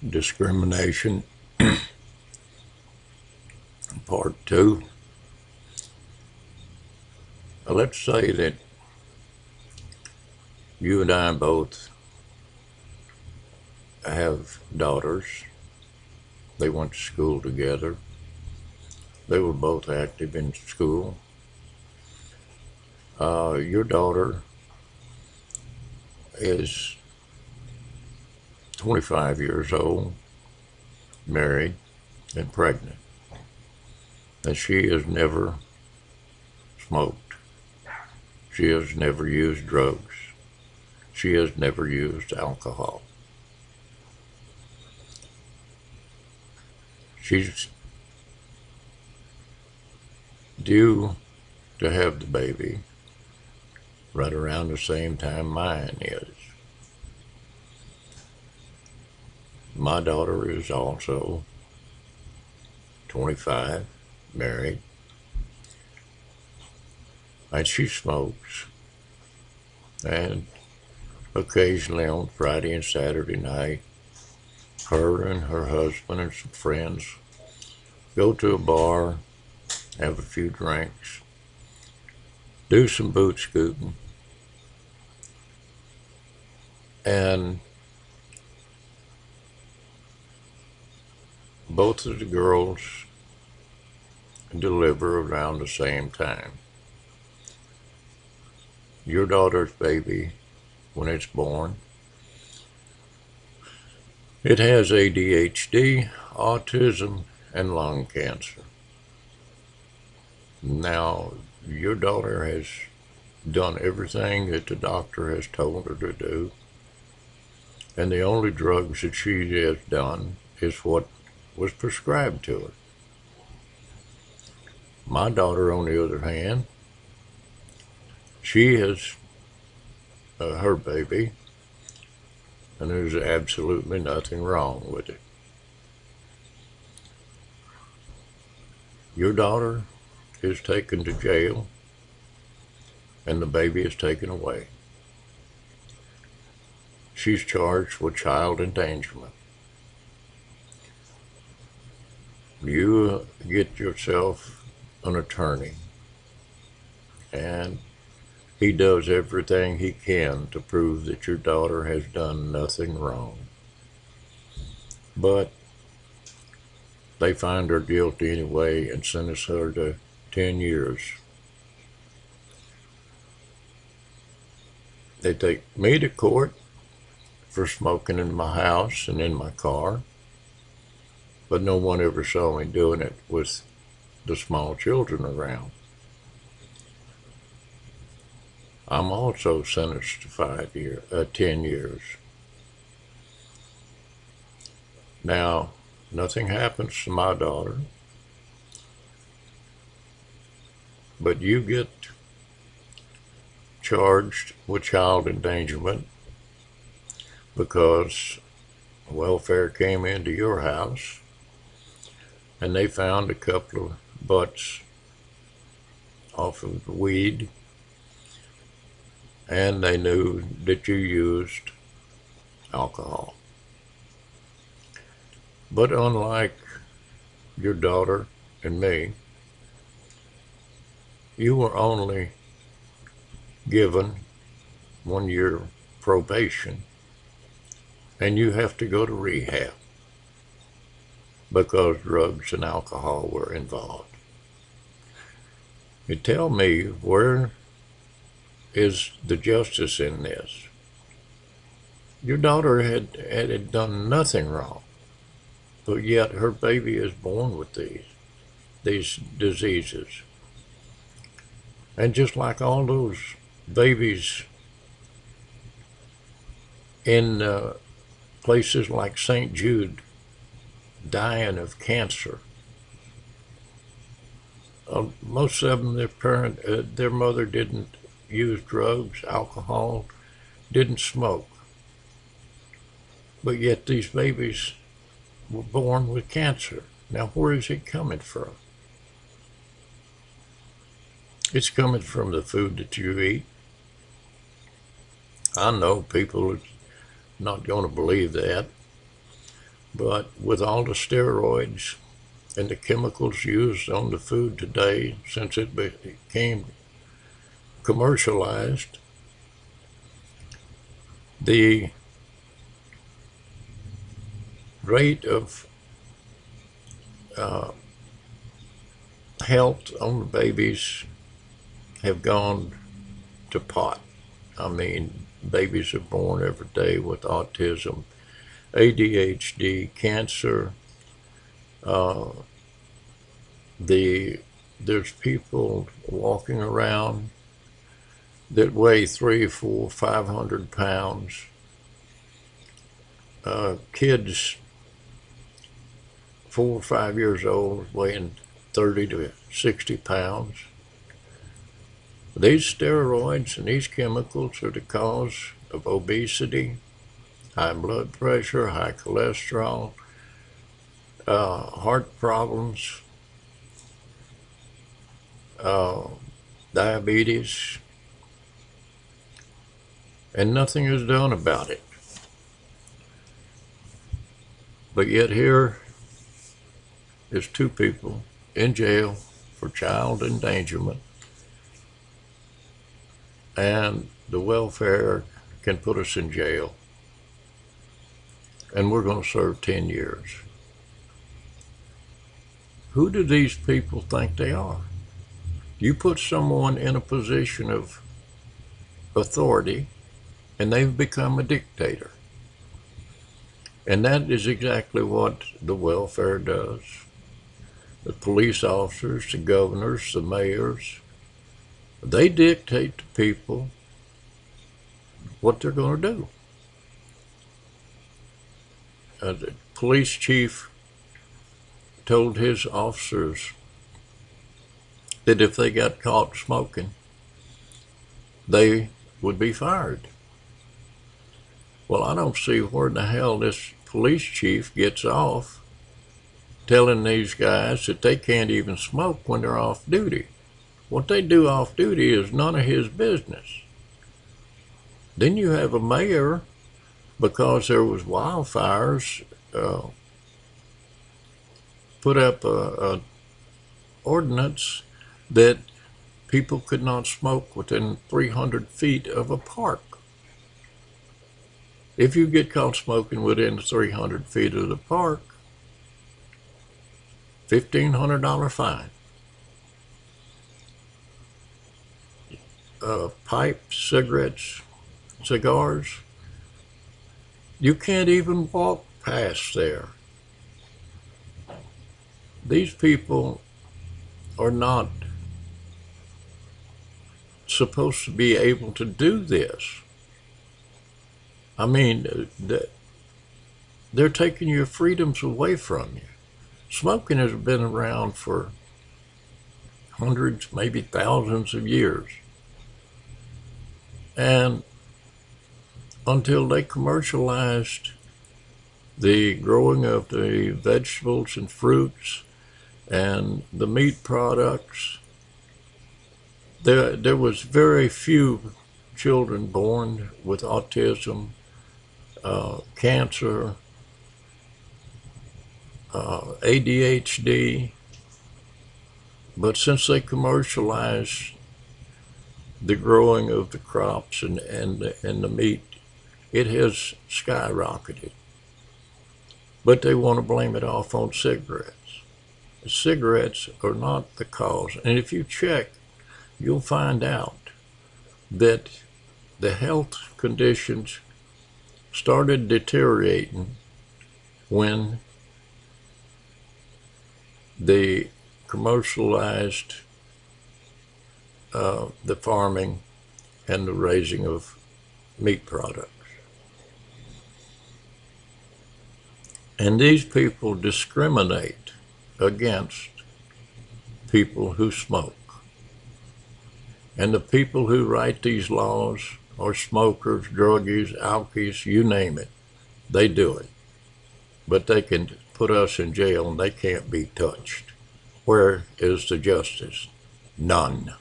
Discrimination, Part 2. Let's say that you and I both have daughters. They went to school together. They were both active in school. Your daughter is 25 years old, married, and pregnant. And she has never smoked. She has never used drugs. She has never used alcohol. She's due to have the baby right around the same time mine is. My daughter is also 25, married, and she smokes. And occasionally on Friday and Saturday night, her and her husband and some friends go to a bar, have a few drinks, do some boot scooting, and both of the girls deliver around the same time. Your daughter's baby, when it's born, it has ADHD, autism, and lung cancer. Now, your daughter has done everything that the doctor has told her to do, and the only drugs that she has done is what was prescribed to her. My daughter, on the other hand, she has her baby, and there's absolutely nothing wrong with it. Your daughter is taken to jail, and the baby is taken away. She's charged with child endangerment. You get yourself an attorney, and he does everything he can to prove that your daughter has done nothing wrong. But they find her guilty anyway and sentence her to 10 years. They take me to court for smoking in my house and in my car, but no one ever saw me doing it with the small children around. I'm also sentenced to 10 years. Now, nothing happens to my daughter, but you get charged with child endangerment because welfare came into your house and they found a couple of butts off of the weed, and they knew that you used alcohol. But unlike your daughter and me, you were only given 1 year probation, and you have to go to rehab because drugs and alcohol were involved. You tell me, where is the justice in this? Your daughter had done nothing wrong, but yet her baby is born with these diseases. And just like all those babies in places like St. Jude dying of cancer, most of them, their mother didn't use drugs, alcohol, didn't smoke. But yet these babies were born with cancer. Now, where is it coming from? It's coming from the food that you eat. I know people are not going to believe that, But with all the steroids and the chemicals used on the food today, since it became commercialized, the rate of health on the babies have gone to pot. I mean, babies are born every day with autism, ADHD, cancer. Uh, there's people walking around that weigh 3, 4, 500 pounds. Kids 4 or 5 years old weighing 30 to 60 pounds. These steroids and these chemicals are the cause of obesity, high blood pressure, high cholesterol, heart problems, diabetes, and nothing is done about it. But yet here is 2 people in jail for child endangerment, and the welfare can put us in jail, and we're going to serve 10 years. Who do these people think they are? You put someone in a position of authority, and they've become a dictator. And that is exactly what the welfare does. The police officers, the governors, the mayors, they dictate to people what they're going to do. The police chief told his officers that if they got caught smoking, they would be fired. Well, I don't see where in the hell this police chief gets off telling these guys that they can't even smoke when they're off duty. What they do off duty is none of his business. Then you have a mayor, because there was wildfires, put up a ordinance that people could not smoke within 300 feet of a park. If you get caught smoking within 300 feet of the park, $1,500 fine. Pipes, cigarettes, cigars, you can't even walk past there. These people are not supposed to be able to do this. I mean, they're taking your freedoms away from you. Smoking has been around for hundreds, maybe thousands of years. And until they commercialized the growing of the vegetables and fruits and the meat products, there was very few children born with autism, cancer, ADHD. But since they commercialized the growing of the crops and the meat, it has skyrocketed. But they want to blame it off on cigarettes. Cigarettes are not the cause. And if you check, you'll find out that the health conditions started deteriorating when they commercialized the farming and the raising of meat products. And these people discriminate against people who smoke. And the people who write these laws are smokers, druggies, alkies, you name it. They do it. But they can put us in jail and they can't be touched. Where is the justice? None.